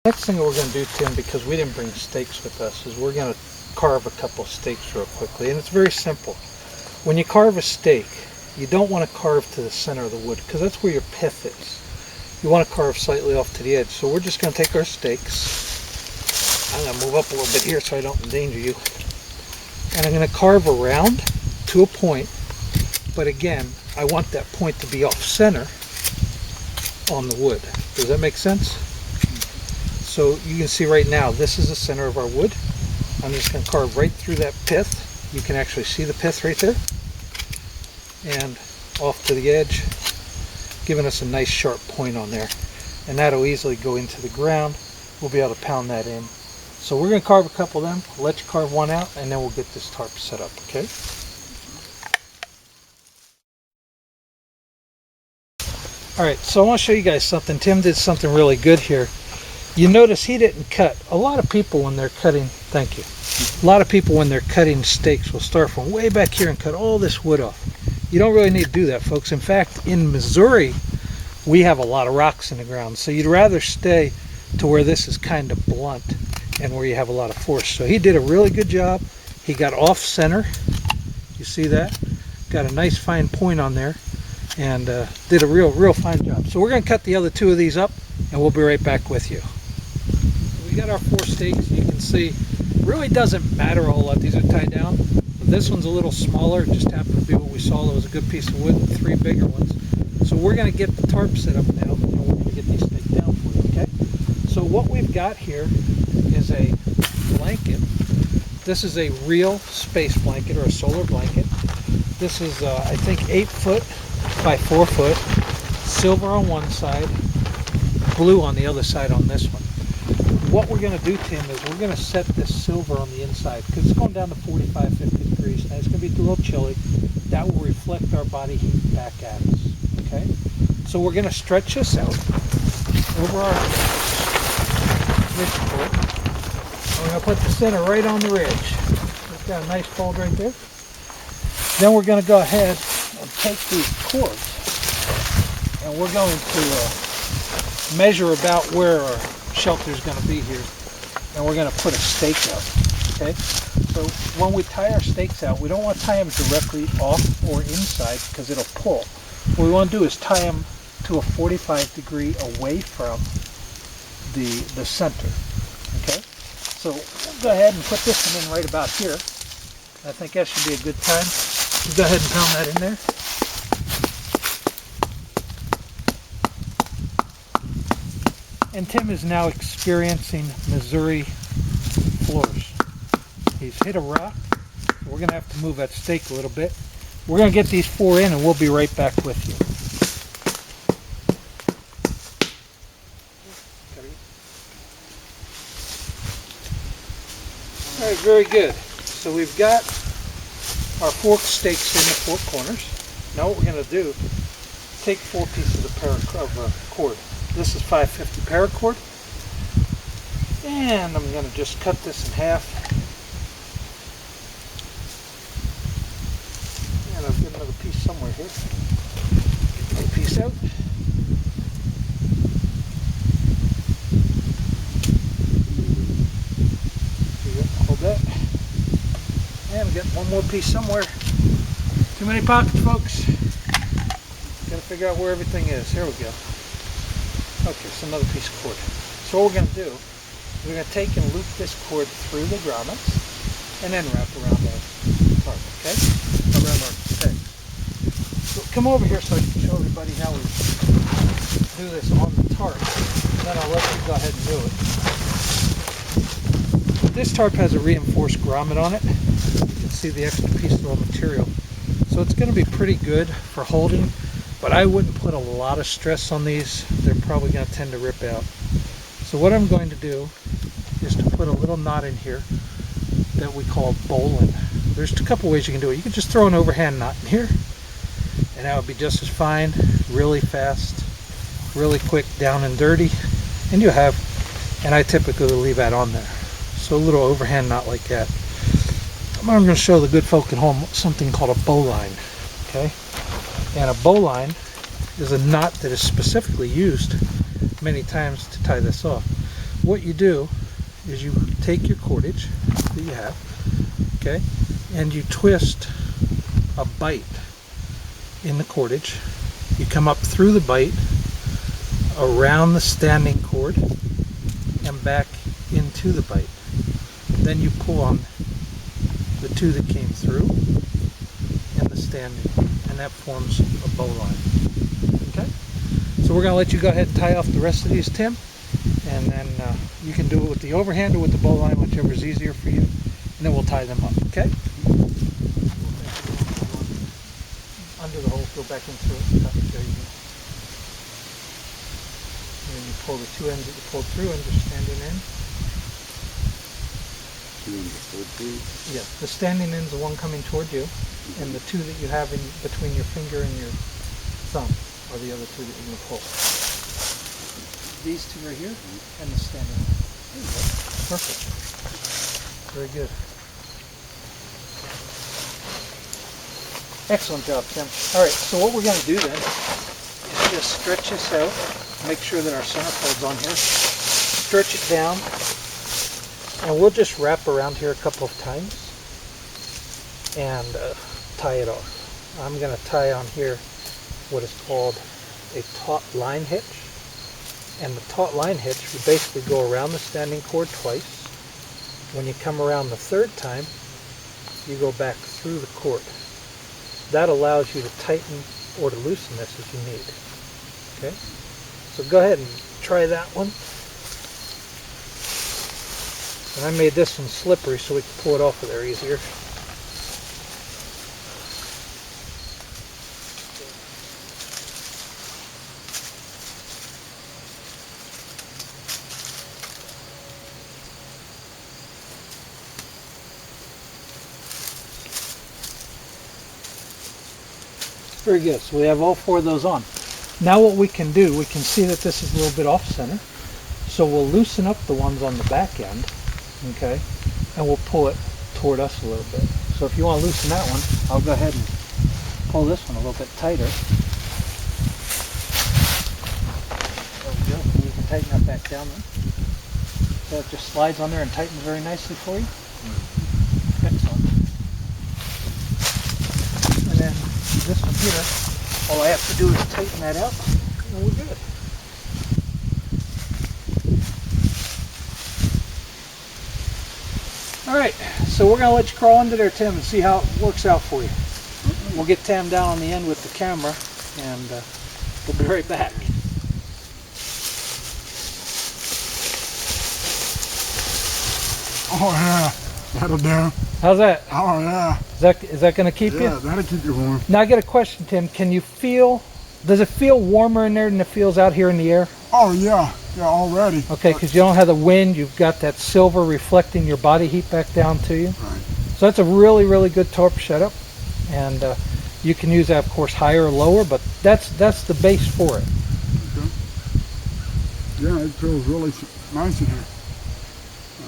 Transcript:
Next thing that we're going to do, Tim, because we didn't bring steaks with us, is we're going to carve a couple of steaks real quickly. And it's very simple. When you carve a steak, you don't want to carve to the center of the wood because that's where your pith is. You want to carve slightly off to the edge. So we're just going to take our steaks. I'm going to move up a little bit here so I don't endanger you. And I'm going to carve around to a point. But again, I want that point to be off center on the wood. Does that make sense? So you can see right now, this is the center of our wood. I'm just going to carve right through that pith. You can actually see the pith right there. And off to the edge, giving us a nice sharp point on there. And that'll easily go into the ground. We'll be able to pound that in. So we're going to carve a couple of them. I'll let you carve one out, and then we'll get this tarp set up, okay? Alright, so I want to show you guys something. Tim did something really good here. You notice he didn't cut. A lot of people when they're cutting, thank you. A lot of people when they're cutting steaks will start from way back here and cut all this wood off. You don't really need to do that, folks. In fact, in Missouri, we have a lot of rocks in the ground. So you'd rather stay to where this is kind of blunt and where you have a lot of force. So he did a really good job. He got off center. You see that? Got a nice fine point on there and did a real fine job. So we're going to cut the other two of these up and we'll be right back with you. We got our 4 steaks. You can see it really doesn't matter a whole lot. These are tied down. But this one's a little smaller. It just happened to be what we saw. There was a good piece of wood and 3 bigger ones. So we're going to get the tarp set up now and we're going to get these staked down for you, okay? So what we've got here is a blanket. This is a real space blanket or a solar blanket. This is I think 8 foot by 4 foot, silver on one side, blue on the other side on this one. What we're going to do, Tim, is we're going to set this silver on the inside because it's going down to 45, 50 degrees. Now it's going to be a little chilly. That will reflect our body heat back at us. Okay? So we're going to stretch this out over our ridge cord. We're going to put the center right on the ridge. It's got a nice fold right there. Then we're going to go ahead and take these cords and we're going to measure about where our shelter is going to be here, and we're going to put a stake out. Okay, so when we tie our stakes out, we don't want to tie them directly off or inside because it'll pull. What we want to do is tie them to a 45 degree away from the center. Okay, so we'll go ahead and put this one in right about here. I think that should be a good time. We'll go ahead and pound that in there. And Tim is now experiencing Missouri floors. He's hit a rock. We're going to have to move that stake a little bit. We're going to get these 4 in and we'll be right back with you. Alright, very good. So we've got our 4 stakes in the 4 corners. Now what we're going to do, take 4 pieces of cord. This is 550 paracord, and I'm going to just cut this in half, and I'll get another piece somewhere here. Get another piece out. Hold that, and I'll get one more piece somewhere. Too many pockets, folks. Got to figure out where everything is. Here we go. Okay, so another piece of cord. So what we're going to do, we're going to take and loop this cord through the grommets and then wrap around the tarp, okay? Around our stake. So come over here so I can show everybody how we do this on the tarp. And then I'll let you go ahead and do it. This tarp has a reinforced grommet on it. You can see the extra piece of raw material. So it's going to be pretty good for holding. But I wouldn't put a lot of stress on these. They're probably going to tend to rip out. So what I'm going to do is to put a little knot in here that we call bowline. There's a couple ways you can do it. You can just throw an overhand knot in here and that would be just as fine, really fast, really quick, down and dirty. And you have, and I typically leave that on there. So a little overhand knot like that. I'm going to show the good folk at home something called a bowline. Okay? And a bowline is a knot that is specifically used many times to tie this off. what you do is you take your cordage that you have, okay, and you twist a bite in the cordage. You come up through the bite, around the standing cord, and back into the bite. Then you pull on the two that came through and the standing, and that forms a bow line. Okay? So we're going to let you go ahead and tie off the rest of these, Tim, and then you can do it with the overhand or with the bow line, whichever is easier for you, and then we'll tie them up. Okay? Under the hole, go back in through it. There you go. And then you pull the two ends that you pulled through and just standing end. Yeah, the standing end's the one coming toward you, and the two that you have in between your finger and your thumb are the other two that you're going to pull. These two right here, and the standing end. There you go. Perfect. Very good. Excellent job, Tim. All right, so what we're going to do then is just stretch this out, make sure that our centerfold's on here, stretch it down, and we'll just wrap around here a couple of times and tie it off. I'm going to tie on here what is called a taut line hitch. And the taut line hitch, you basically go around the standing cord twice. When you come around the third time, you go back through the cord. That allows you to tighten or to loosen this as you need. Okay? So go ahead and try that one. And I made this one slippery so we can pull it off of there easier. Very good. So we have all four of those on. Now what we can do, we can see that this is a little bit off center. So we'll loosen up the ones on the back end, okay, and we'll pull it toward us a little bit. So if you want to loosen that one, I'll go ahead and pull this one a little bit tighter. There we go. And you can tighten that back down then. So it just slides on there and tightens very nicely for you. Excellent. And then this one here, all I have to do is tighten that out, and we're good. All right, so we're going to let you crawl under there, Tim, and see how it works out for you. We'll get Tam down on the end with the camera, and we'll be right back. Oh yeah, that'll do. How's that? Oh yeah. Is that going to keep you? Yeah, that'll keep you warm. Now I got a question, Tim. Can you feel, does it feel warmer in there than it feels out here in the air? Oh yeah, yeah, already. Okay, because you don't have the wind, you've got that silver reflecting your body heat back down to you. Right. So that's a really, really good Tarp setup. And you can use that, of course, higher or lower, but that's the base for it. Okay. Yeah, it feels really nice in here.